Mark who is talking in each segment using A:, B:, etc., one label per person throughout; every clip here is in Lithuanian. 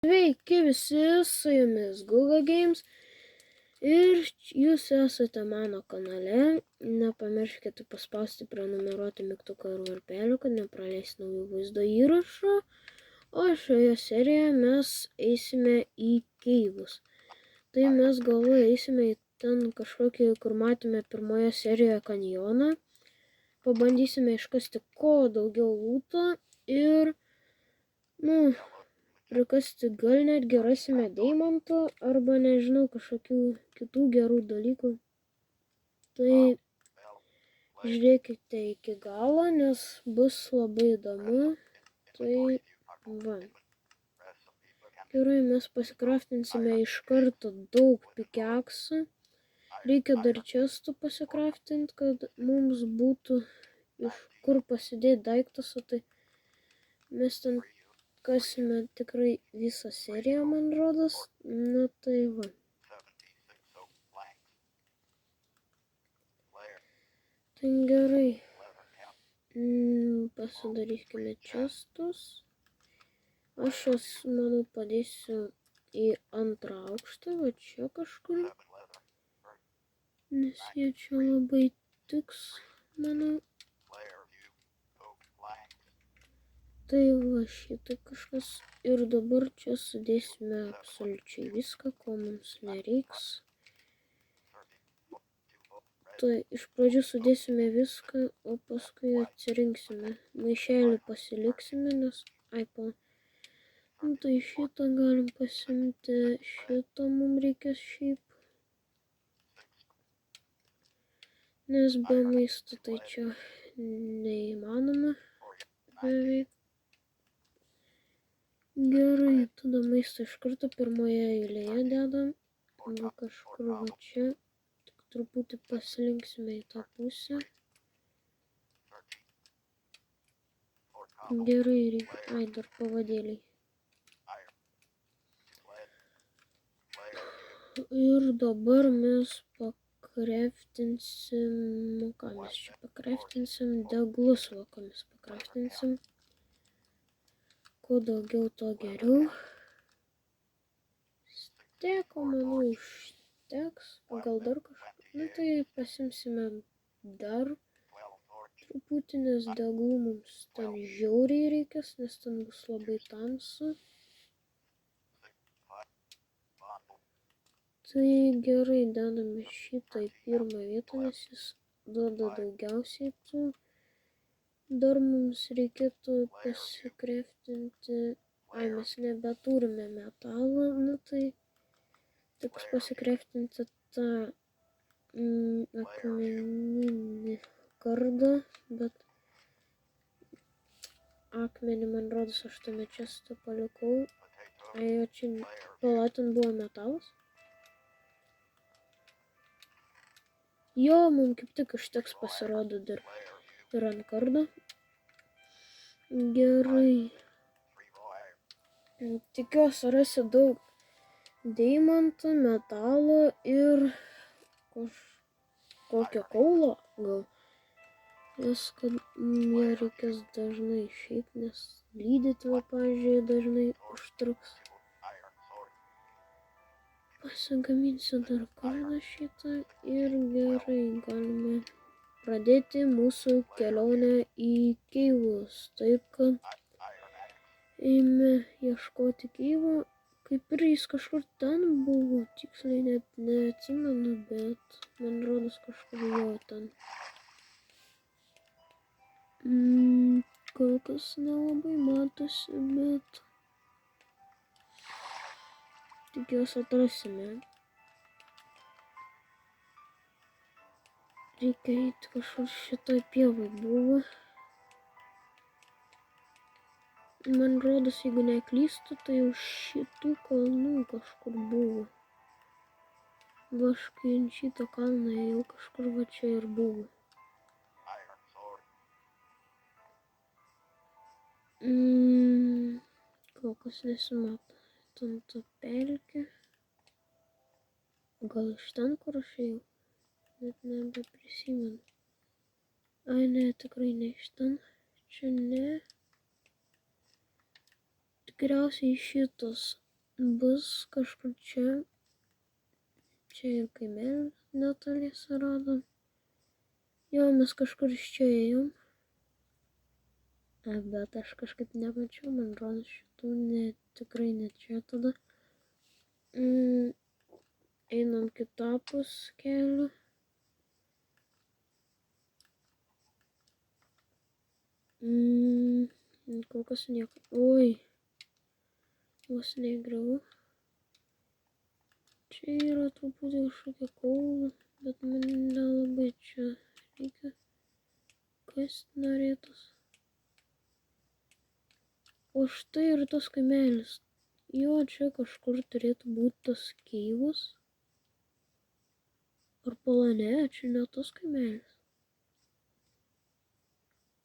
A: Sveiki visi, su jumis Google Games ir jūs esate mano kanale. Nepamirškite paspausti prenumeruoti mygtuką ir varpelį, kad nepraleis naujų vaizdo įrašų. O šioje serijoje mes eisime į keivus. Tai mes galvoju eisime į ten kažkokį, kur matėme pirmoje serijoje kanjoną. Pabandysime iškasti kuo daugiau lūto ir, prikasti gal netgi rasime deimantų arba nežinau kažkokių kitų gerų dalykų. Tai žiūrėkite iki galo, nes bus labai įdomu. Tai va. Gerai, mes pasikraftinsime iš karto daug pikeksų. Reikia dar čestų pasikraftinti, kad mums būtų iš kur pasidėti daiktus, o tai mes ten kasime tikrai visą seriją, man rodos. Na tai va. Tai gerai. Pasidarykime čestus. Aš jas, manau, padėsiu į antrą aukštą, va čia kažkur. Nes jie čia labai tiks, manau. Tai va šitą kažkas. Ir dabar čia sudėsime absoliučiai viską, ko mums nereiks. Tai iš pradžių sudėsime viską, o paskui atsirinksime. Maišelį pasiliksime, nes... Tai šitą galim pasimti, šitą mums reikės šiaip. Nes be maisto tai čia neįmanoma beveik. Gerai, tada maistą iš karto pirmoje eilėje dedam. Va kažkur va čia. Tik truputį pasilinksime į tą pusę. Gerai, reikia, dar pavadėliai. Ir dabar mes pakraftinsim, ką mes čia pakraftinsim, deglus, va ką mes pakraftinsim. Kuo daugiau, to geriau. Steko, manau, užteks, o gal dar kažką. Nu tai pasimsime dar truputį, nes deglų mums ten žiauriai reikės, nes ten bus labai tamsu. Tai gerai, dedame šitą į pirmą vietą, nes jis duoda daugiausiai tų. Dar mums reikėtų pasikraftinti. Mes nebeturime metalo, nu tai teks pasikraftinti tą akmeninį kardą, bet akmenį, man rodos, aš tame čestą palikau. O čia palatin buvo metalas. Jo, mums kaip tik užteks pasirodo dar ir ant kardo. Gerai. Tikiuosi rasi daug deimantų, metalo ir kokio kaulo gal. Nes kad jie reikės dažnai šiaip, nes lydyti, va, pavyzdžiui, dažnai užtruks. Pasigaminsiu dar kardą šitą ir gerai, galime pradėti mūsų kelionę į keivus. Taip, kad eime ieškoti keivo, kaip ir jis kažkur ten buvo, tiksliai net neatsimenu, bet man rodos kažkur jo ten. Kol kas nelabai matosi, bet tikiuosi atrasime. Reikia eiti kažkur šitoj pievai buvo. Man rodos, jeigu neklystu, tai už šitų kalnų kažkur buvo. Va aš kai ant šito kalną jau kažkur va čia ir buvo. Kol kas nesimato. Ten ta pelkė. Gal iš ten, kur aš ėjau? Net nebeprisimenu. Ai, ne, tikrai ne iš ten. Čia ne. tikriausiai šitas bus kažkur čia. Čia ir kaimelis netoliese radom. Jo, mes kažkur iš čia ėjom. Bet aš kažkaip nemačiau, man rodos, šitų tikrai ne čia tada. Einam kitapus kelių. Kol kas nieko. Oi. Vos negriau. Čia yra truputį kažkokia kaulų, bet man nelabai čia reikia. Kas norėtas? O štai ir tas kaimelis. Jo, čia kažkur turėtų būti tas keivas. Ar pala, ne, čia ne tas kaimelis.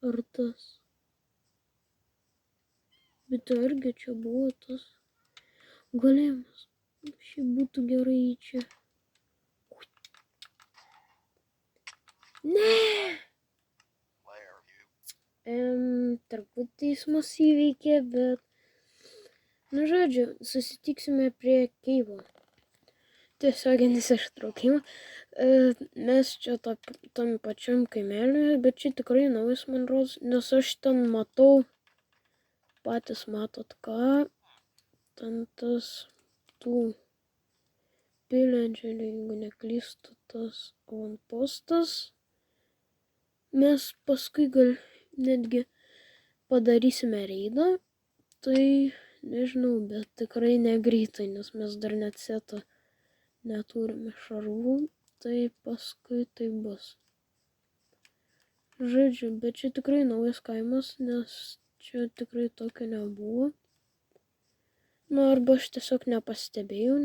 A: Ar tas? Bet argi čia buvo tas golėmas. Šiaip būtų gerai čia. Ne! Turbūt teismas įveikė, bet... Nu, žodžiu, susitiksime prie keivo. Tiesioginis ištraukimas. Mes čia tam pačiam kaimeliui, bet čia tikrai naujas, man rodos, nes aš ten matau, patys matot ką, ten tas tų piligrimų, jeigu neklystu, tas avantpostas. Mes paskui gal netgi padarysime reidą, tai nežinau, bet tikrai negreitai, nes mes dar net seto neturime šarvų, tai paskui tai bus. Žodžiu, bet čia tikrai naujas kaimas, nes čia tikrai tokio nebuvo. Nu, arba aš tiesiog nepastebėjau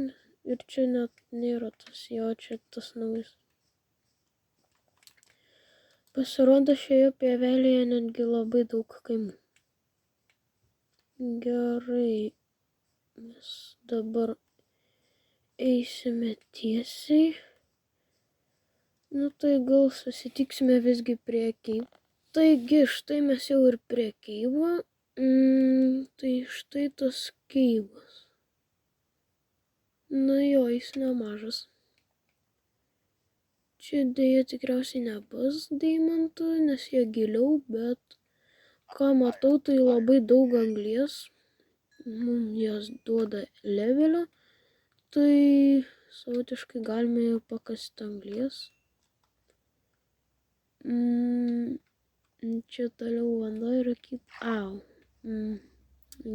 A: ir čia net nėra tas, jo, čia tas naujas. Pasirodo, šioje pievelėje netgi labai daug kaimų. Gerai, mes dabar eisime tiesiai. Nu tai gal susitiksime visgi prie keivo. Taigi, štai mes jau ir prie keivo. Tai štai tas keivas. Nu jo, jis nemažas. Čia dėja tikriausiai nebus deimantų, nes jie giliau, bet ką matau, tai labai daug anglies. Mums jas duoda levelio. Tai savotiškai galime jau pakasti anglies. Čia toliau vanduo yra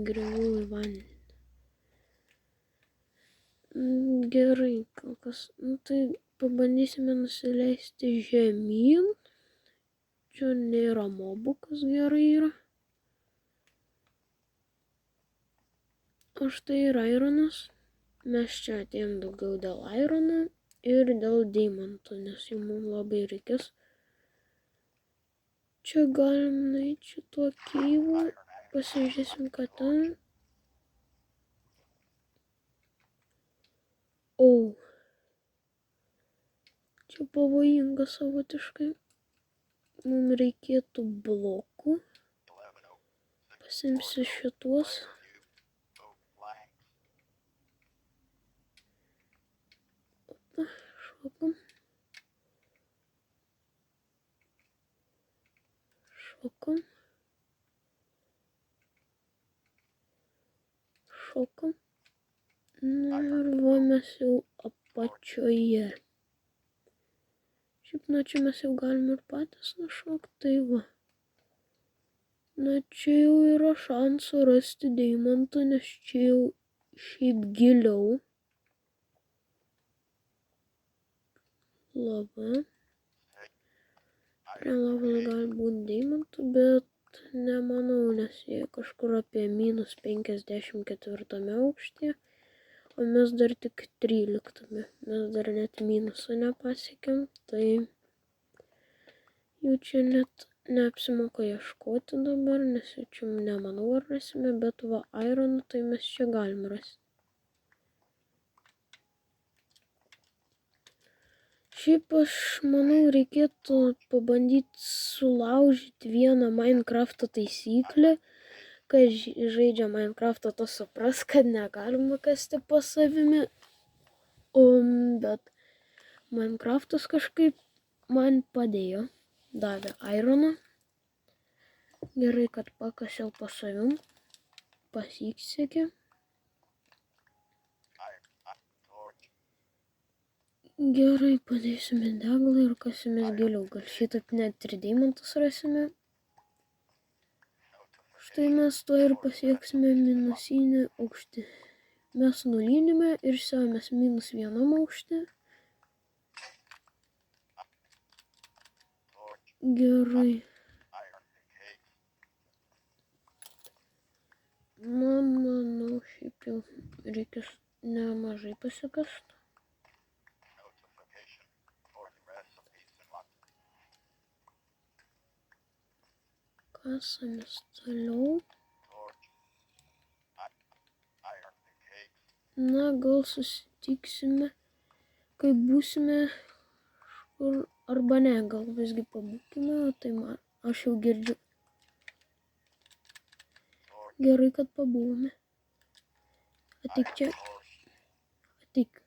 A: griuvau į vandenį. Gerai, kol kas. Nu, tai pabandysime nusileisti žemyn. Čia nėra mobų, kas gerai yra. O štai ir ironas. Mes čia atėjom daugiau dėl irono ir dėl deimantų, nes jų mums labai reikės. Čia galim nueiti šituo keivu, pasižiūrėsim, ką ten. O, čia pavojinga savotiškai. Mums reikėtų blokų. Pasimsiu šituos. Opa, šokom. Šokom. Na ir va mes jau apačioje. Šiaip nuo čia mes jau galim ir patys nušokti, tai va. Na čia jau yra šansų rasti deimantų, nes čia jau šiaip giliau. Lava. Prie lavos gali būti deimantų, bet nemanau, nes jie kažkur apie -54 aukštyje, o mes dar tik 13. Mes dar net minuso nepasiekėm, tai jų čia net neapsimoka ieškoti dabar, nes jau čia nemanau ar rasime, bet va ironų tai mes čia galim rasti. Šiaip aš manau reikėtų pabandyti sulaužyti vieną Minecraft'o taisyklę, kai žaidžia Minecraftą, to supras, kad negalima kasti po savimi. Bet Minecraftas kažkaip man padėjo, davė ironą. Gerai, kad pakasiau po savim, pasisekė. Gerai, padėsime deglą ir kasime giliau. Gal šitaip net 3 deimantus rasime. Štai mes to ir pasieksime minusinį aukštį. Mes nulynime ir siaumės -1 aukštį. Gerai. Manau, šiaip jau reikia nemažai pasikasti. Kasamės toliau. Na, gal susitiksime, kai būsime kažkur, arba ne, gal visgi pabūkime, tai aš jau girdžiu. Gerai, kad pabuvome. Ateik čia. Ateik.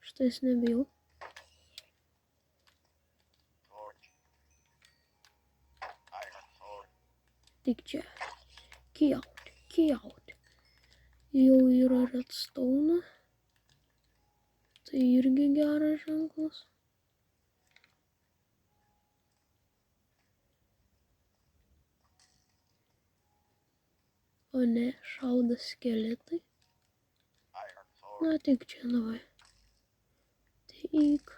A: Štais nebijau. Ateik čia. Kiaut. Jau yra redstone. Tai irgi geras ženklas. O ne, šauda skeletai. Na, tik čia, davai. Tik.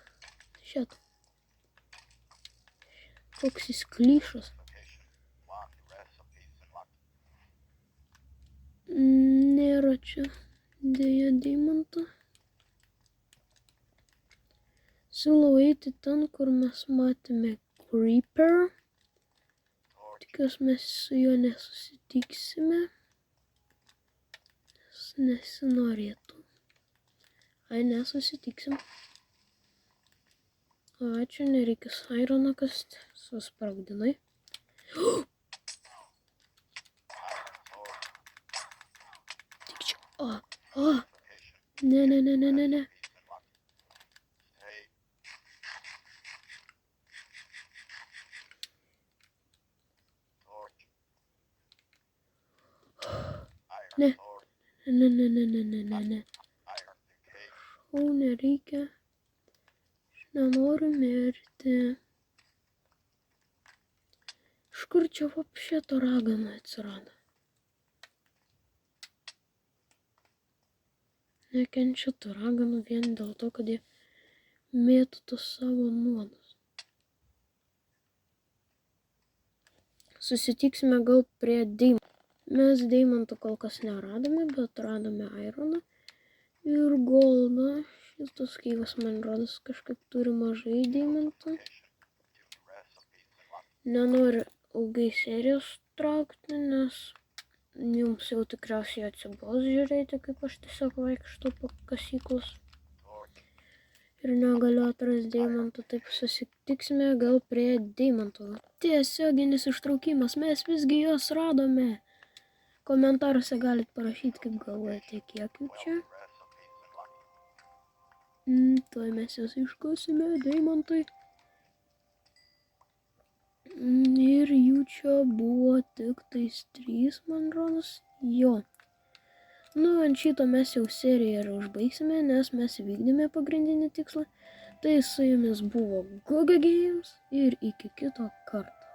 A: Šitą. Koks jis klyšas. Nėra čia dėja deimanto. Siūlau eiti ten, kur mes matėme creeper. Tikiuosi mes su juo nesusitiksime. Nesinorėtų. Ai, nesusitiksim. Ačiū, nereikia ironą kasti. Susprogdinai. Tik čia. Ne. Ne. Šau, nereikia. Aš nenoriu mirti. Iš kur čia vapšė to ragana atsirado? Nekenčiu tų raganų vien dėl to, kad jie mėtų tos savo nuodus. Susitiksime gal prie deimantų. Mes deimantų kol kas neradome, bet radome ironą ir goldą. Šitas keivas, man rodos, kažkaip turi mažai deimantų. Nenoriu ilgai serijos traukti, nes jums jau tikriausiai atsibos žiūrėti, kaip aš tiesiog vaikštau po kasyklos. Ir negaliu atrasti deimantų, taip susitiksime gal prie deimantų. Tiesioginis ištraukimas, mes visgi juos radome. Komentaruose galit parašyti, kaip galvojate, kiek jų čia. Tuoj mes jas iškasime, deimantai. Ir jų čia buvo tik tais 3, man rodos. Jo. Nu, ant šito mes jau seriją ir užbaigsime, nes mes įvykdėme pagrindinį tikslą. Tai su jumis buvo Guga Games ir iki kito karto.